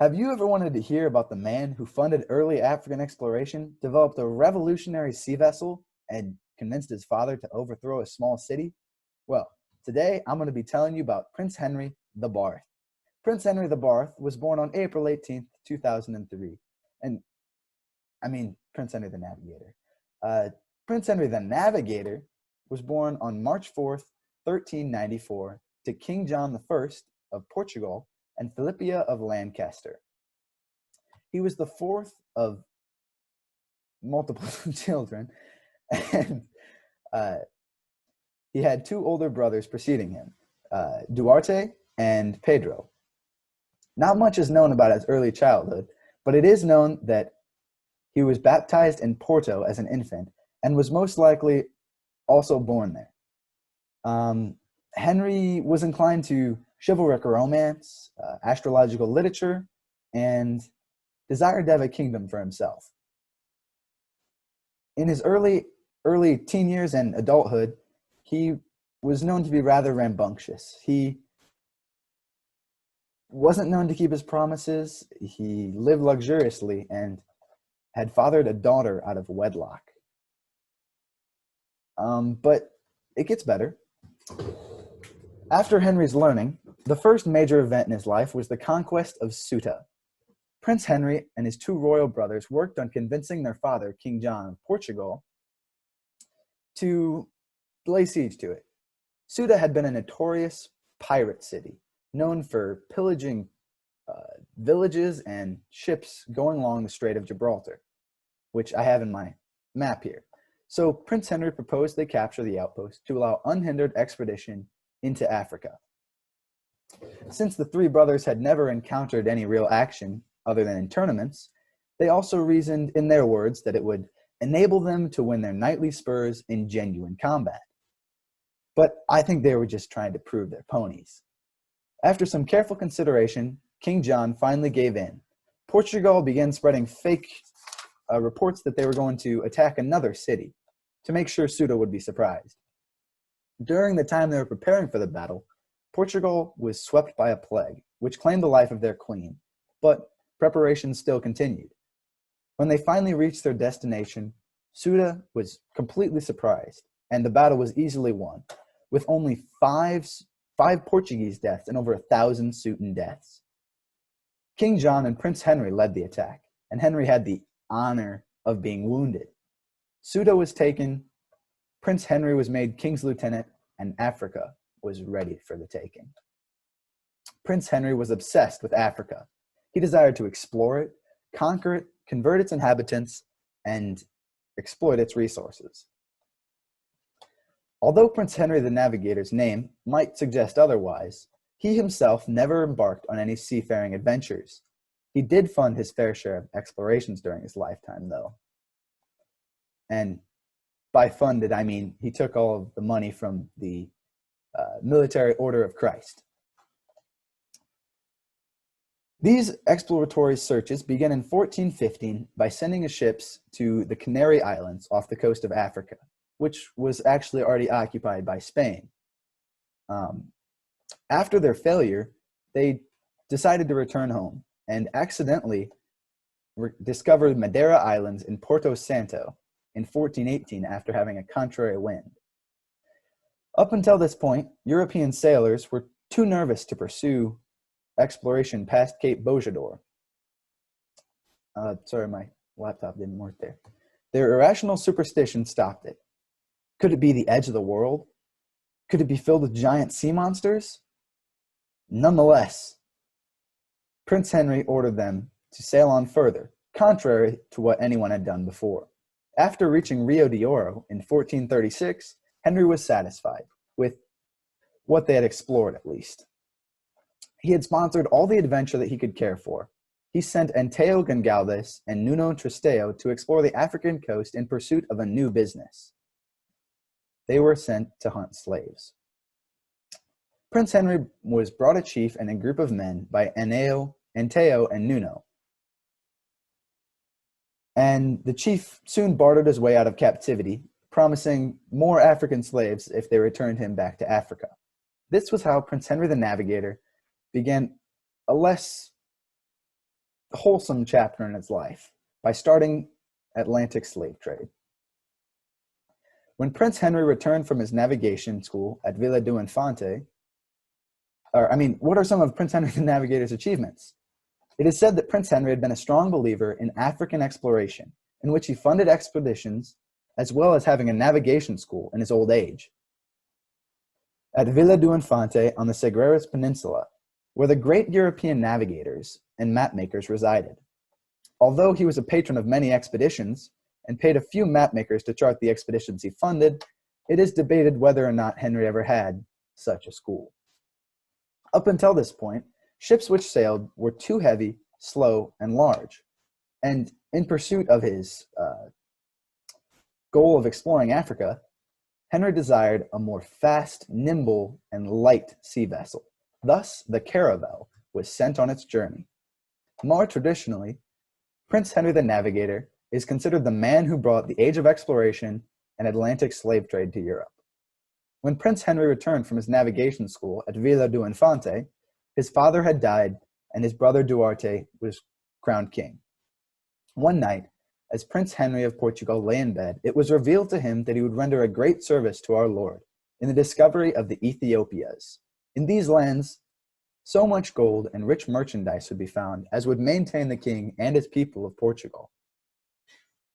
Have you ever wanted to hear about the man who funded early African exploration, developed a revolutionary sea vessel, and convinced his father to overthrow a small city? Well, today I'm going to be telling you about Prince Henry the Barth. Prince Henry the Barth was born on April 18th, 2003. And Prince Henry the Navigator. Uh, Prince Henry the Navigator was born on March 4th, 1394, to King John I of Portugal and Philippia of Lancaster. He was the fourth of multiple children, and he had two older brothers preceding him, Duarte and Pedro. Not much is known about his early childhood, but it is known that he was baptized in Porto as an infant and was most likely also born there. Henry was inclined to chivalric romance, astrological literature, and desired to have a kingdom for himself. In his early teen years and adulthood, he was known to be rather rambunctious. He wasn't known to keep his promises. He lived luxuriously and had fathered a daughter out of wedlock. But it gets better. After Henry's learning, the first major event in his life was the conquest of Ceuta. Prince Henry and his two royal brothers worked on convincing their father, King John of Portugal, to lay siege to it. Ceuta had been a notorious pirate city, known for pillaging villages and ships going along the Strait of Gibraltar, which I have in my map here. So Prince Henry proposed they capture the outpost to allow unhindered expedition into Africa. Since the three brothers had never encountered any real action other than in tournaments, they also reasoned, in their words, that it would enable them to win their knightly spurs in genuine combat. But I think they were just trying to prove their ponies. After some careful consideration, King John finally gave in. Portugal began spreading fake reports that they were going to attack another city to make sure Ceuta would be surprised. During the time they were preparing for the battle, Portugal was swept by a plague, which claimed the life of their queen, but preparations still continued. When they finally reached their destination, Ceuta was completely surprised, and the battle was easily won, with only five Portuguese deaths and over 1,000 Ceutan deaths. King John and Prince Henry led the attack, and Henry had the honor of being wounded. Ceuta was taken, Prince Henry was made king's lieutenant, and Africa was ready for the taking. Prince Henry was obsessed with Africa. He desired to explore it, conquer it, convert its inhabitants, and exploit its resources. Although Prince Henry the Navigator's name might suggest otherwise, he himself never embarked on any seafaring adventures. He did fund his fair share of explorations during his lifetime, though. And by funded, I mean he took all of the money from the Military Order of Christ. These exploratory searches began in 1415 by sending his ships to the Canary Islands off the coast of Africa, which was actually already occupied by Spain. After their failure, they decided to return home and accidentally discovered Madeira Islands in Porto Santo in 1418 after having a contrary wind. Up until this point, European sailors were too nervous to pursue exploration past Cape Bojador. Sorry, my laptop didn't work there. Their irrational superstition stopped it. Could it be the edge of the world? Could it be filled with giant sea monsters? Nonetheless, Prince Henry ordered them to sail on further, contrary to what anyone had done before. After reaching Rio de Oro in 1436, Henry was satisfied with what they had explored, at least. He had sponsored all the adventure that he could care for. He sent Anteo Gonçalves and Nuno Tristeo to explore the African coast in pursuit of a new business. They were sent to hunt slaves. Prince Henry was brought a chief and a group of men by Anteo and Nuno. And the chief soon bartered his way out of captivity, promising more African slaves if they returned him back to Africa. This was how Prince Henry the Navigator began a less wholesome chapter in its life by starting Atlantic slave trade. When Prince Henry returned from his navigation school at Villa do Infante, what are some of Prince Henry the Navigator's achievements? It is said that Prince Henry had been a strong believer in African exploration, in which he funded expeditions, as well as having a navigation school in his old age. At Villa do Infante on the Segreiros Peninsula, where the great European navigators and mapmakers resided. Although he was a patron of many expeditions and paid a few mapmakers to chart the expeditions he funded, it is debated whether or not Henry ever had such a school. Up until this point, ships which sailed were too heavy, slow, and large. And in pursuit of his goal of exploring Africa, Henry desired a more fast, nimble, and light sea vessel. Thus, the caravel was sent on its journey. More traditionally, Prince Henry the Navigator is considered the man who brought the age of exploration and Atlantic slave trade to Europe. When Prince Henry returned from his navigation school at Villa do Infante, his father had died and his brother Duarte was crowned king. One night, as Prince Henry of Portugal lay in bed, it was revealed to him that he would render a great service to our Lord in the discovery of the Ethiopias. In these lands, so much gold and rich merchandise would be found as would maintain the king and his people of Portugal.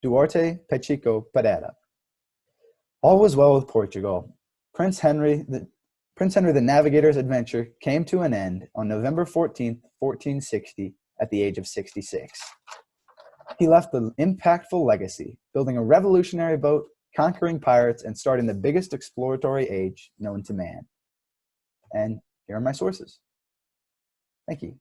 Duarte Pacheco Pereira. All was well with Portugal. Prince Henry the Navigator's adventure came to an end on November 14th, 1460, at the age of 66. He left an impactful legacy, building a revolutionary boat, conquering pirates, and starting the biggest exploratory age known to man. And here are my sources. Thank you.